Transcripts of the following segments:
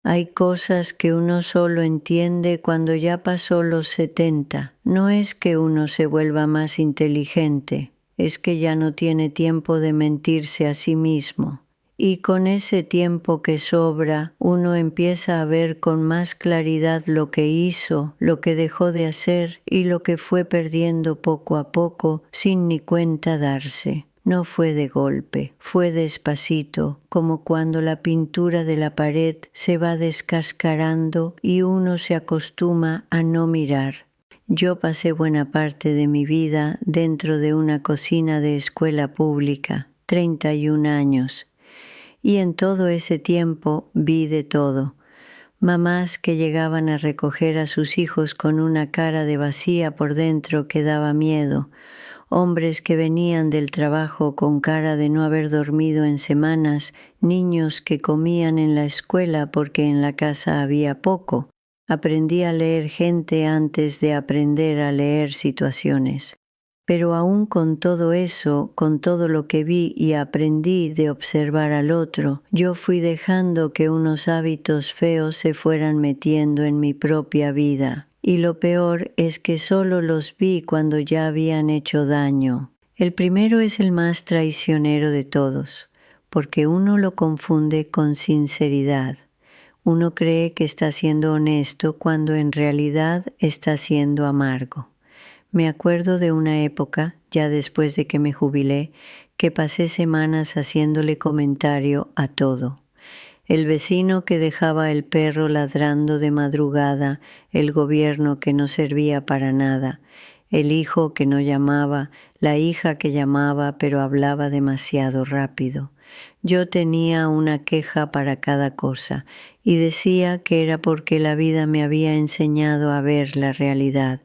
Hay cosas que uno solo entiende cuando ya pasó los 70. No es que uno se vuelva más inteligente, es que ya no tiene tiempo de mentirse a sí mismo. Y con ese tiempo que sobra, uno empieza a ver con más claridad lo que hizo, lo que dejó de hacer y lo que fue perdiendo poco a poco sin ni cuenta darse. No fue de golpe, fue despacito, como cuando la pintura de la pared se va descascarando y uno se acostuma a no mirar. Yo pasé buena parte de mi vida dentro de una cocina de escuela pública, 31 años, y en todo ese tiempo vi de todo. Mamás que llegaban a recoger a sus hijos con una cara de vacía por dentro que daba miedo, hombres que venían del trabajo con cara de no haber dormido en semanas, niños que comían en la escuela porque en la casa había poco. Aprendí a leer gente antes de aprender a leer situaciones. Pero aún con todo eso, con todo lo que vi y aprendí de observar al otro, yo fui dejando que unos hábitos feos se fueran metiendo en mi propia vida. Y lo peor es que solo los vi cuando ya habían hecho daño. El primero es el más traicionero de todos, porque uno lo confunde con sinceridad. Uno cree que está siendo honesto cuando en realidad está siendo amargo. Me acuerdo de una época, ya después de que me jubilé, que pasé semanas haciéndole comentario a todo. El vecino que dejaba el perro ladrando de madrugada, el gobierno que no servía para nada, el hijo que no llamaba, la hija que llamaba pero hablaba demasiado rápido. Yo tenía una queja para cada cosa y decía que era porque la vida me había enseñado a ver la realidad.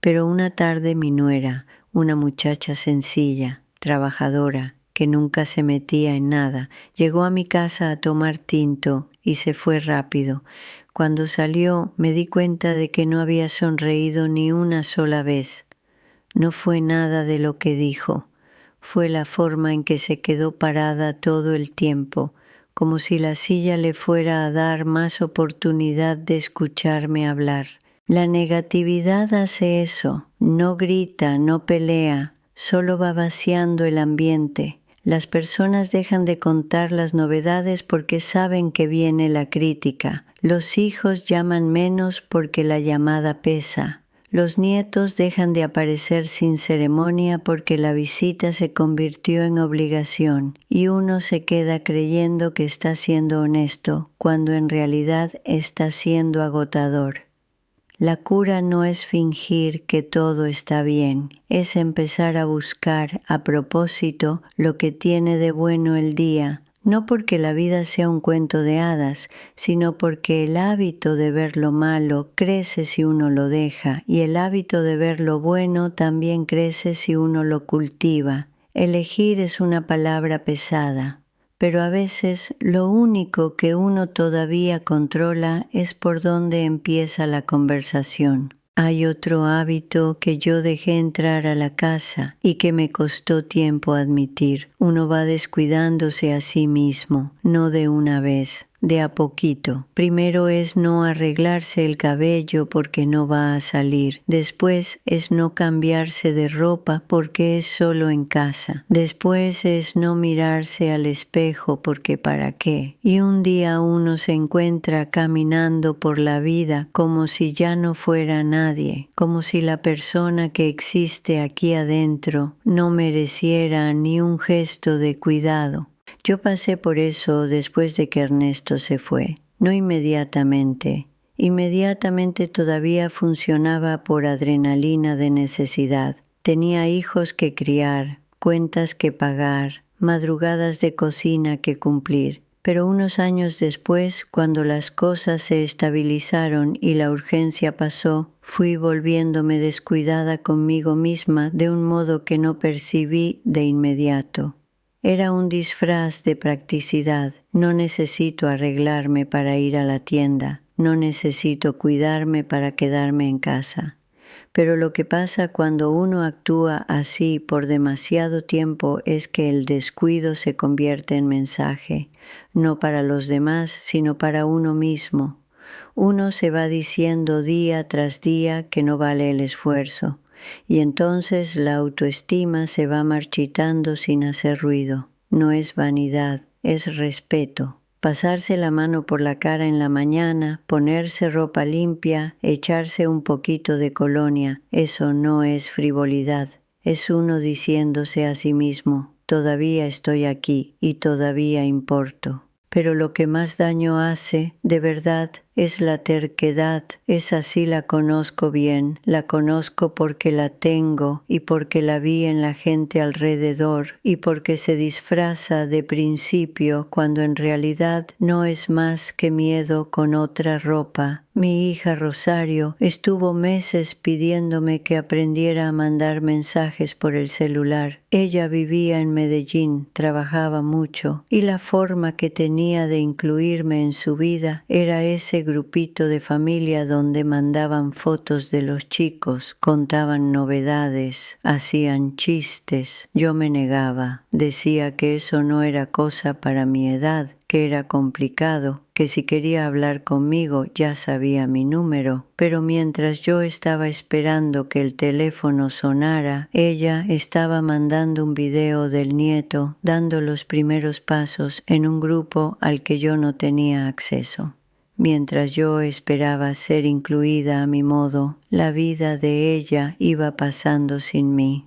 Pero una tarde mi nuera, una muchacha sencilla, trabajadora, que nunca se metía en nada, llegó a mi casa a tomar tinto y se fue rápido. Cuando salió me di cuenta de que no había sonreído ni una sola vez. No fue nada de lo que dijo, fue la forma en que se quedó parada todo el tiempo, como si la silla le fuera a dar más oportunidad de escucharme hablar. La negatividad hace eso, no grita, no pelea, solo va vaciando el ambiente. Las personas dejan de contar las novedades porque saben que viene la crítica. Los hijos llaman menos porque la llamada pesa. Los nietos dejan de aparecer sin ceremonia porque la visita se convirtió en obligación y uno se queda creyendo que está siendo honesto cuando en realidad está siendo agotador. La cura no es fingir que todo está bien, es empezar a buscar a propósito lo que tiene de bueno el día, no porque la vida sea un cuento de hadas, sino porque el hábito de ver lo malo crece si uno lo deja y el hábito de ver lo bueno también crece si uno lo cultiva. Elegir es una palabra pesada, pero a veces lo único que uno todavía controla es por dónde empieza la conversación. Hay otro hábito que yo dejé entrar a la casa y que me costó tiempo admitir. Uno va descuidándose a sí mismo, no de una vez, de a poquito. Primero es no arreglarse el cabello porque no va a salir. Después es no cambiarse de ropa porque es solo en casa. Después es no mirarse al espejo porque ¿para qué? Y un día uno se encuentra caminando por la vida como si ya no fuera nadie, como si la persona que existe aquí adentro no mereciera ni un gesto de cuidado. Yo pasé por eso después de que Ernesto se fue, no inmediatamente. Inmediatamente todavía funcionaba por adrenalina de necesidad. Tenía hijos que criar, cuentas que pagar, madrugadas de cocina que cumplir. Pero unos años después, cuando las cosas se estabilizaron y la urgencia pasó, fui volviéndome descuidada conmigo misma de un modo que no percibí de inmediato. Era un disfraz de practicidad. No necesito arreglarme para ir a la tienda. No necesito cuidarme para quedarme en casa. Pero lo que pasa cuando uno actúa así por demasiado tiempo es que el descuido se convierte en mensaje, no para los demás, sino para uno mismo. Uno se va diciendo día tras día que no vale el esfuerzo, y entonces la autoestima se va marchitando sin hacer ruido. No es vanidad, es respeto. Pasarse la mano por la cara en la mañana, ponerse ropa limpia, echarse un poquito de colonia, eso no es frivolidad. Es uno diciéndose a sí mismo, todavía estoy aquí y todavía importo. Pero lo que más daño hace, de verdad, es la terquedad. Esa sí la conozco bien, la conozco porque la tengo y porque la vi en la gente alrededor y porque se disfraza de principio cuando en realidad no es más que miedo con otra ropa. Mi hija Rosario estuvo meses pidiéndome que aprendiera a mandar mensajes por el celular. Ella vivía en Medellín, trabajaba mucho, y la forma que tenía de incluirme en su vida era ese grupito de familia donde mandaban fotos de los chicos, contaban novedades, hacían chistes. Yo me negaba, decía que eso no era cosa para mi edad, que era complicado, que si quería hablar conmigo ya sabía mi número, pero mientras yo estaba esperando que el teléfono sonara, ella estaba mandando un video del nieto dando los primeros pasos en un grupo al que yo no tenía acceso. Mientras yo esperaba ser incluida a mi modo, la vida de ella iba pasando sin mí.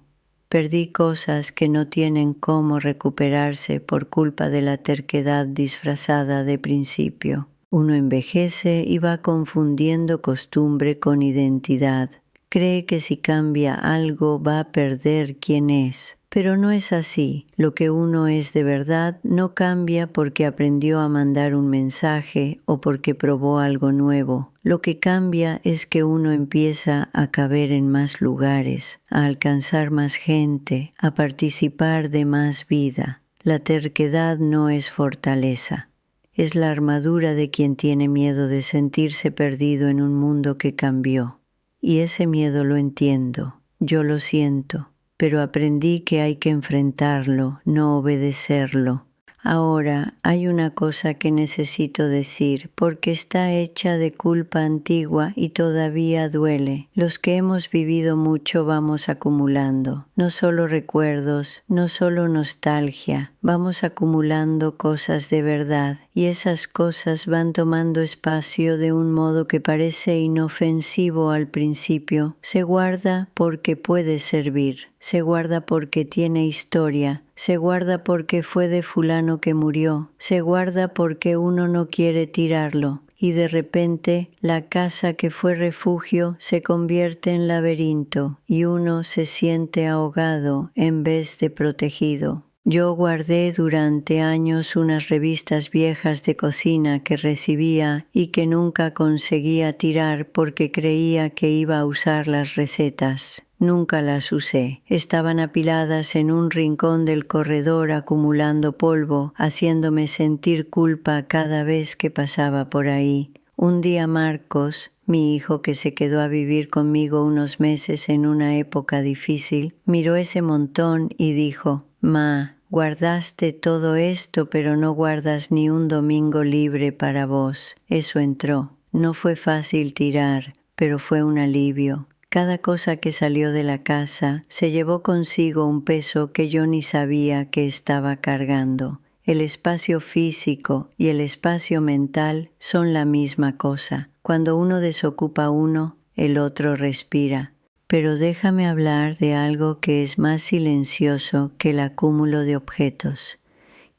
Perdí cosas que no tienen cómo recuperarse por culpa de la terquedad disfrazada de principio. Uno envejece y va confundiendo costumbre con identidad. Cree que si cambia algo va a perder quién es. Pero no es así. Lo que uno es de verdad no cambia porque aprendió a mandar un mensaje o porque probó algo nuevo. Lo que cambia es que uno empieza a caber en más lugares, a alcanzar más gente, a participar de más vida. La terquedad no es fortaleza. Es la armadura de quien tiene miedo de sentirse perdido en un mundo que cambió. Y ese miedo lo entiendo, yo lo siento. Pero aprendí que hay que enfrentarlo, no obedecerlo. Ahora hay una cosa que necesito decir, porque está hecha de culpa antigua y todavía duele. Los que hemos vivido mucho vamos acumulando, no solo recuerdos, no solo nostalgia, vamos acumulando cosas de verdad, y esas cosas van tomando espacio de un modo que parece inofensivo al principio. Se guarda porque puede servir. Se guarda porque tiene historia, se guarda porque fue de fulano que murió, se guarda porque uno no quiere tirarlo, y de repente la casa que fue refugio se convierte en laberinto y uno se siente ahogado en vez de protegido. Yo guardé durante años unas revistas viejas de cocina que recibía y que nunca conseguía tirar porque creía que iba a usar las recetas. Nunca las usé. Estaban apiladas en un rincón del corredor acumulando polvo, haciéndome sentir culpa cada vez que pasaba por ahí. Un día Marcos, mi hijo que se quedó a vivir conmigo unos meses en una época difícil, miró ese montón y dijo: «Ma, guardaste todo esto, pero no guardas ni un domingo libre para vos». Eso entró. No fue fácil tirar, pero fue un alivio. Cada cosa que salió de la casa se llevó consigo un peso que yo ni sabía que estaba cargando. El espacio físico y el espacio mental son la misma cosa. Cuando uno desocupa uno, el otro respira. Pero déjame hablar de algo que es más silencioso que el acúmulo de objetos,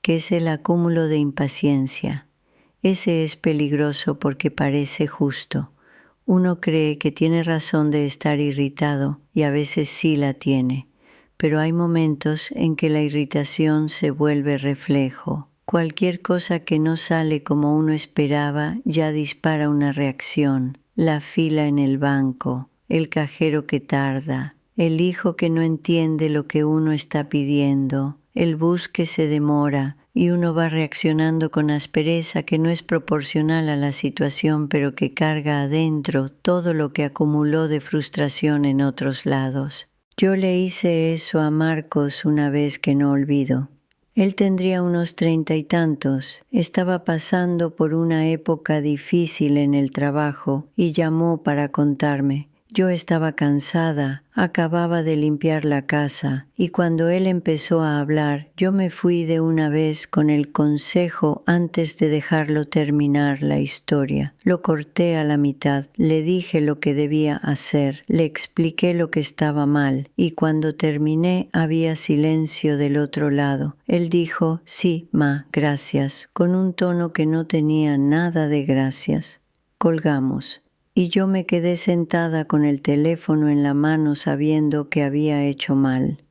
que es el acúmulo de impaciencia. Ese es peligroso porque parece justo. Uno cree que tiene razón de estar irritado y a veces sí la tiene, pero hay momentos en que la irritación se vuelve reflejo. Cualquier cosa que no sale como uno esperaba ya dispara una reacción. La fila en el banco, el cajero que tarda, el hijo que no entiende lo que uno está pidiendo, el bus que se demora, y uno va reaccionando con aspereza que no es proporcional a la situación, pero que carga adentro todo lo que acumuló de frustración en otros lados. Yo le hice eso a Marcos una vez que no olvido. Él tendría unos 30 y tantos, estaba pasando por una época difícil en el trabajo y llamó para contarme. Yo estaba cansada, acababa de limpiar la casa, y cuando él empezó a hablar, yo me fui de una vez con el consejo antes de dejarlo terminar la historia. Lo corté a la mitad, le dije lo que debía hacer, le expliqué lo que estaba mal, y cuando terminé había silencio del otro lado. Él dijo, sí, ma, gracias, con un tono que no tenía nada de gracias. Colgamos. Y yo me quedé sentada con el teléfono en la mano sabiendo que había hecho mal.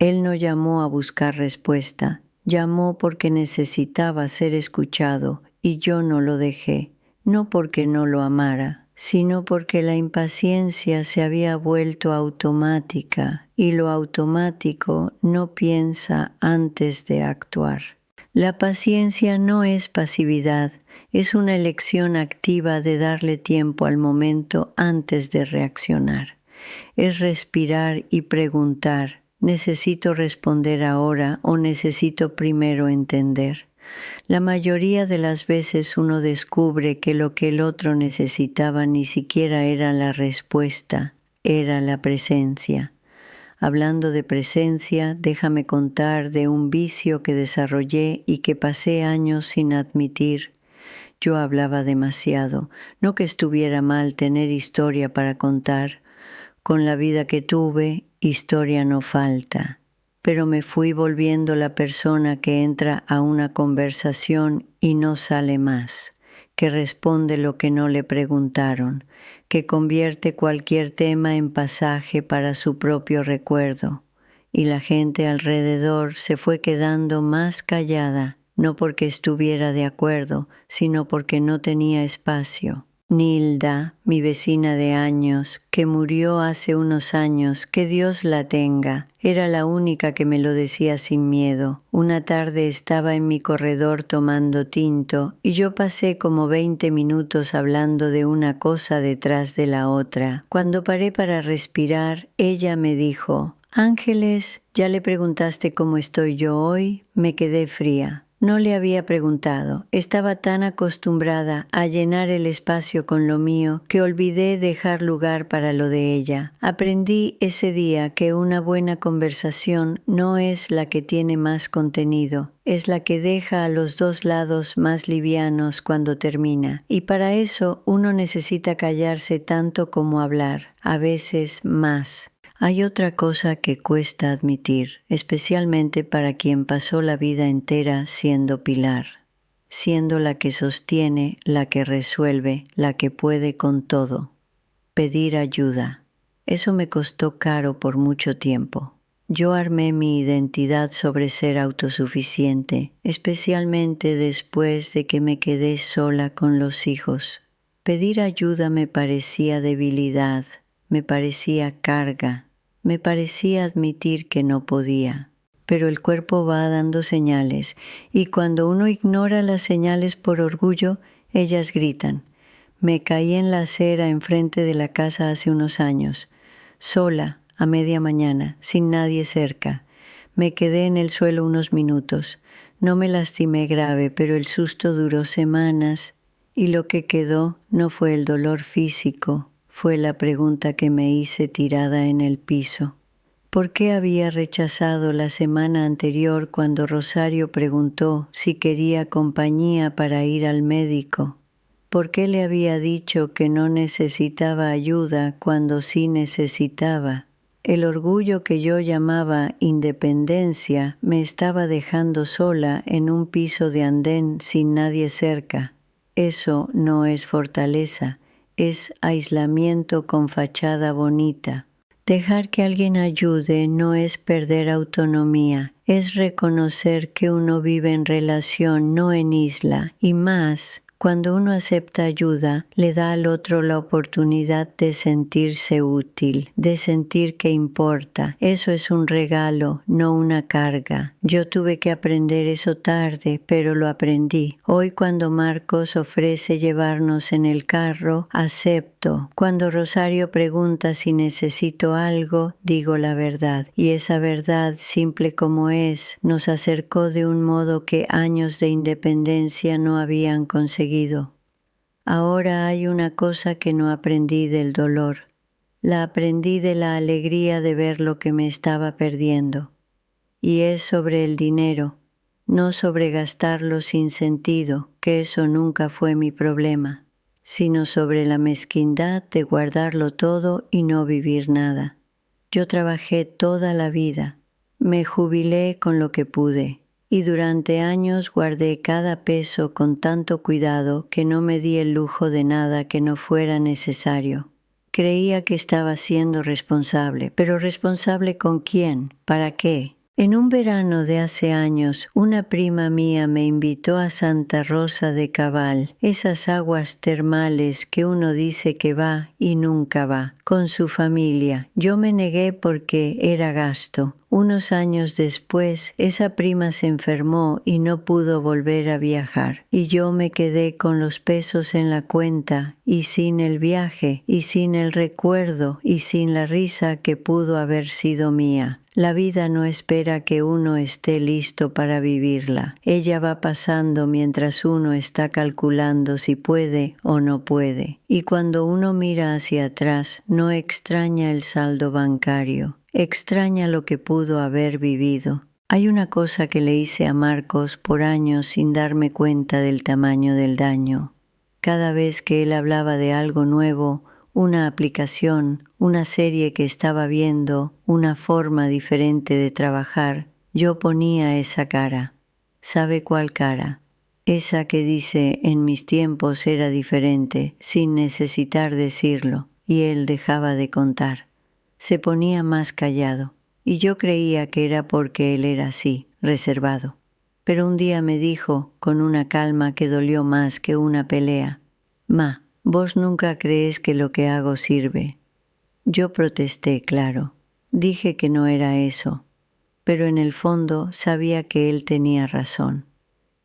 Él no llamó a buscar respuesta, llamó porque necesitaba ser escuchado y yo no lo dejé, no porque no lo amara, sino porque la impaciencia se había vuelto automática y lo automático no piensa antes de actuar. La paciencia no es pasividad, es una elección activa de darle tiempo al momento antes de reaccionar. Es respirar y preguntar, ¿necesito responder ahora o necesito primero entender? La mayoría de las veces uno descubre que lo que el otro necesitaba ni siquiera era la respuesta, era la presencia. Hablando de presencia, déjame contar de un vicio que desarrollé y que pasé años sin admitir. Yo hablaba demasiado, no que estuviera mal tener historia para contar. Con la vida que tuve, historia no falta. Pero me fui volviendo la persona que entra a una conversación y no sale más, que responde lo que no le preguntaron, que convierte cualquier tema en pasaje para su propio recuerdo. Y la gente alrededor se fue quedando más callada, no porque estuviera de acuerdo, sino porque no tenía espacio. Nilda, mi vecina de años, que murió hace unos años, que Dios la tenga, era la única que me lo decía sin miedo. Una tarde estaba en mi corredor tomando tinto y yo pasé como 20 minutos hablando de una cosa detrás de la otra. Cuando paré para respirar, ella me dijo, «Ángeles, ¿ya le preguntaste cómo estoy yo hoy?» Me quedé fría. No le había preguntado. Estaba tan acostumbrada a llenar el espacio con lo mío que olvidé dejar lugar para lo de ella. Aprendí ese día que una buena conversación no es la que tiene más contenido, es la que deja a los dos lados más livianos cuando termina. Y para eso uno necesita callarse tanto como hablar, a veces más. Hay otra cosa que cuesta admitir, especialmente para quien pasó la vida entera siendo pilar, siendo la que sostiene, la que resuelve, la que puede con todo. Pedir ayuda. Eso me costó caro por mucho tiempo. Yo armé mi identidad sobre ser autosuficiente, especialmente después de que me quedé sola con los hijos. Pedir ayuda me parecía debilidad, me parecía carga. Me parecía admitir que no podía, pero el cuerpo va dando señales y cuando uno ignora las señales por orgullo, ellas gritan. Me caí en la acera enfrente de la casa hace unos años, sola, a media mañana, sin nadie cerca. Me quedé en el suelo unos minutos. No me lastimé grave, pero el susto duró semanas y lo que quedó no fue el dolor físico, fue la pregunta que me hice tirada en el piso. ¿Por qué había rechazado la semana anterior cuando Rosario preguntó si quería compañía para ir al médico? ¿Por qué le había dicho que no necesitaba ayuda cuando sí necesitaba? El orgullo que yo llamaba independencia me estaba dejando sola en un piso de andén sin nadie cerca. Eso no es fortaleza. Es aislamiento con fachada bonita. Dejar que alguien ayude no es perder autonomía, es reconocer que uno vive en relación, no en isla, y más Cuando uno acepta ayuda, le da al otro la oportunidad de sentirse útil, de sentir que importa. Eso es un regalo, no una carga. Yo tuve que aprender eso tarde, pero lo aprendí. Hoy cuando Marcos ofrece llevarnos en el carro, acepto. Cuando Rosario pregunta si necesito algo, digo la verdad. Y esa verdad, simple como es, nos acercó de un modo que años de independencia no habían conseguido. Ahora hay una cosa que no aprendí del dolor. La aprendí de la alegría de ver lo que me estaba perdiendo. Y es sobre el dinero, no sobre gastarlo sin sentido, que eso nunca fue mi problema, sino sobre la mezquindad de guardarlo todo y no vivir nada. Yo trabajé toda la vida, me jubilé con lo que pude. Y durante años guardé cada peso con tanto cuidado que no me di el lujo de nada que no fuera necesario. Creía que estaba siendo responsable, pero ¿responsable con quién? ¿Para qué? En un verano de hace años, una prima mía me invitó a Santa Rosa de Cabal, esas aguas termales que uno dice que va y nunca va, con su familia. Yo me negué porque era gasto. Unos años después, esa prima se enfermó y no pudo volver a viajar. Y yo me quedé con los pesos en la cuenta, y sin el viaje, y sin el recuerdo, y sin la risa que pudo haber sido mía. La vida no espera que uno esté listo para vivirla. Ella va pasando mientras uno está calculando si puede o no puede. Y cuando uno mira hacia atrás, no extraña el saldo bancario. Extraña lo que pudo haber vivido. Hay una cosa que le hice a Marcos por años sin darme cuenta del tamaño del daño. Cada vez que él hablaba de algo nuevo, una aplicación, una serie que estaba viendo, una forma diferente de trabajar, yo ponía esa cara. ¿Sabe cuál cara? Esa que dice en mis tiempos era diferente, sin necesitar decirlo, y él dejaba de contar. Se ponía más callado, y yo creía que era porque él era así, reservado. Pero un día me dijo, con una calma que dolió más que una pelea, «Ma, vos nunca crees que lo que hago sirve». Yo protesté, claro. Dije que no era eso, pero en el fondo sabía que él tenía razón.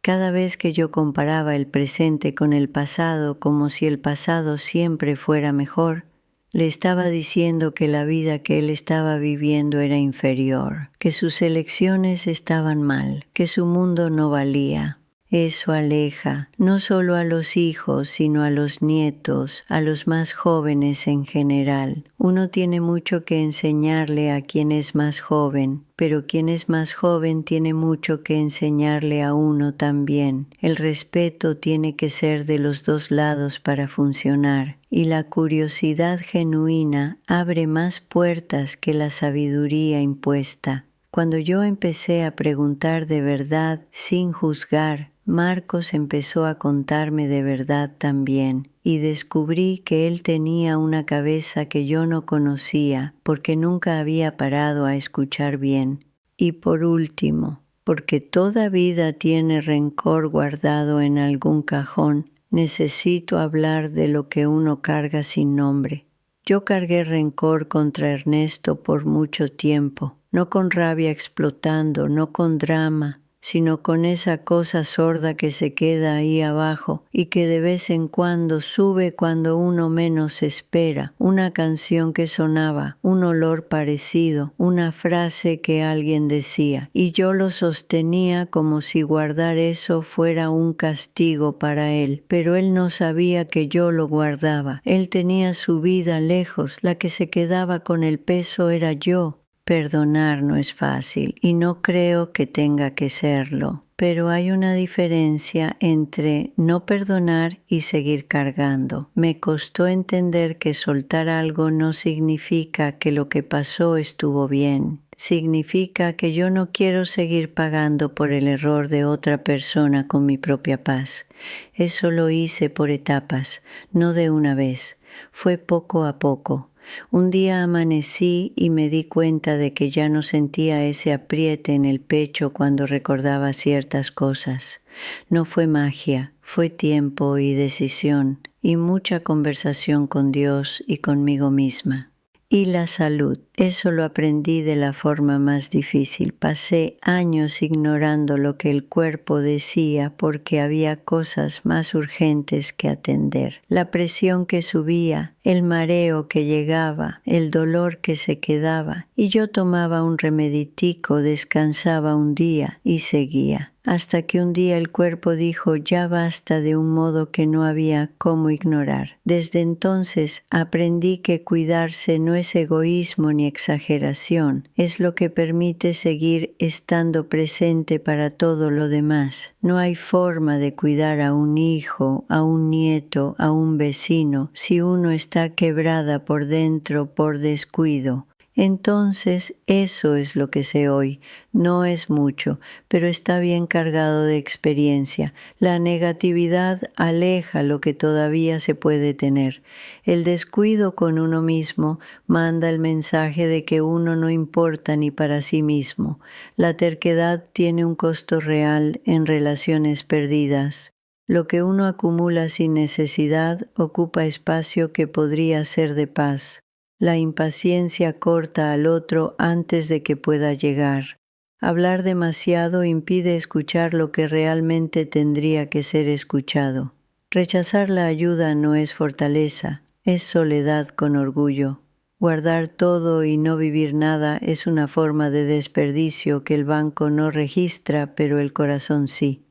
Cada vez que yo comparaba el presente con el pasado como si el pasado siempre fuera mejor, le estaba diciendo que la vida que él estaba viviendo era inferior, que sus elecciones estaban mal, que su mundo no valía. Eso aleja no solo a los hijos, sino a los nietos, a los más jóvenes en general. Uno tiene mucho que enseñarle a quien es más joven, pero quien es más joven tiene mucho que enseñarle a uno también. El respeto tiene que ser de los dos lados para funcionar, y la curiosidad genuina abre más puertas que la sabiduría impuesta. Cuando yo empecé a preguntar de verdad, sin juzgar, Marcos empezó a contarme de verdad también, y descubrí que él tenía una cabeza que yo no conocía porque nunca había parado a escuchar bien. Y por último, porque toda vida tiene rencor guardado en algún cajón, necesito hablar de lo que uno carga sin nombre. Yo cargué rencor contra Ernesto por mucho tiempo, no con rabia explotando, no con drama, sino con esa cosa sorda que se queda ahí abajo y que de vez en cuando sube cuando uno menos espera, una canción que sonaba, un olor parecido, una frase que alguien decía, y yo lo sostenía como si guardar eso fuera un castigo para él, pero él no sabía que yo lo guardaba. Él tenía su vida lejos, la que se quedaba con el peso era yo. Perdonar no es fácil y no creo que tenga que serlo, pero hay una diferencia entre no perdonar y seguir cargando. Me costó entender que soltar algo no significa que lo que pasó estuvo bien. Significa que yo no quiero seguir pagando por el error de otra persona con mi propia paz. Eso lo hice por etapas, no de una vez. Fue poco a poco. Un día amanecí y me di cuenta de que ya no sentía ese apriete en el pecho cuando recordaba ciertas cosas. No fue magia, Fue tiempo y decisión y mucha conversación con Dios y conmigo misma. Y la salud, eso lo aprendí de la forma más difícil. Pasé años ignorando lo que el cuerpo decía porque había cosas más urgentes que atender. La presión que subía, el mareo que llegaba, el dolor que se quedaba, y yo tomaba un remeditico, descansaba un día y seguía. Hasta que un día el cuerpo dijo ya basta de un modo que no había cómo ignorar. Desde entonces aprendí que cuidarse no es egoísmo ni exageración, es lo que permite seguir estando presente para todo lo demás. No hay forma de cuidar a un hijo, a un nieto, a un vecino, si uno está quebrada por dentro por descuido. Entonces, eso es lo que sé hoy. No es mucho, pero está bien cargado de experiencia. La negatividad aleja lo que todavía se puede tener. El descuido con uno mismo manda el mensaje de que uno no importa ni para sí mismo. La terquedad tiene un costo real en relaciones perdidas. Lo que uno acumula sin necesidad ocupa espacio que podría ser de paz. La impaciencia corta al otro antes de que pueda llegar. Hablar demasiado impide escuchar lo que realmente tendría que ser escuchado. Rechazar la ayuda no es fortaleza, es soledad con orgullo. Guardar todo y no vivir nada es una forma de desperdicio que el banco no registra, pero el corazón sí.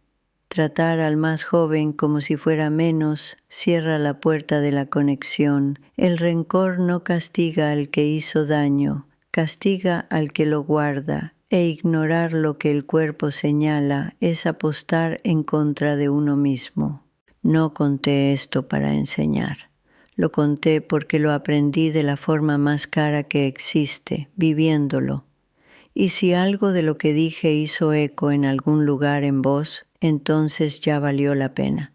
Tratar al más joven como si fuera menos cierra la puerta de la conexión. El rencor no castiga al que hizo daño, castiga al que lo guarda, e ignorar lo que el cuerpo señala es apostar en contra de uno mismo. No conté esto para enseñar. Lo conté porque lo aprendí de la forma más cara que existe, viviéndolo. Y si algo de lo que dije hizo eco en algún lugar en vos, entonces ya valió la pena,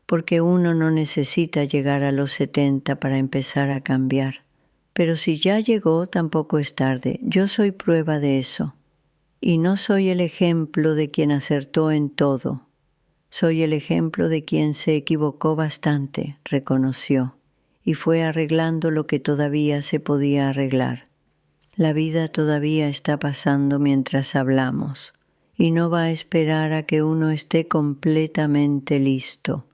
porque uno no necesita llegar a los 70 para empezar a cambiar. Pero si ya llegó, tampoco es tarde. Yo soy prueba de eso. Y no soy el ejemplo de quien acertó en todo. Soy el ejemplo de quien se equivocó bastante, reconoció, y fue arreglando lo que todavía se podía arreglar. La vida todavía está pasando mientras hablamos y no va a esperar a que uno esté completamente listo.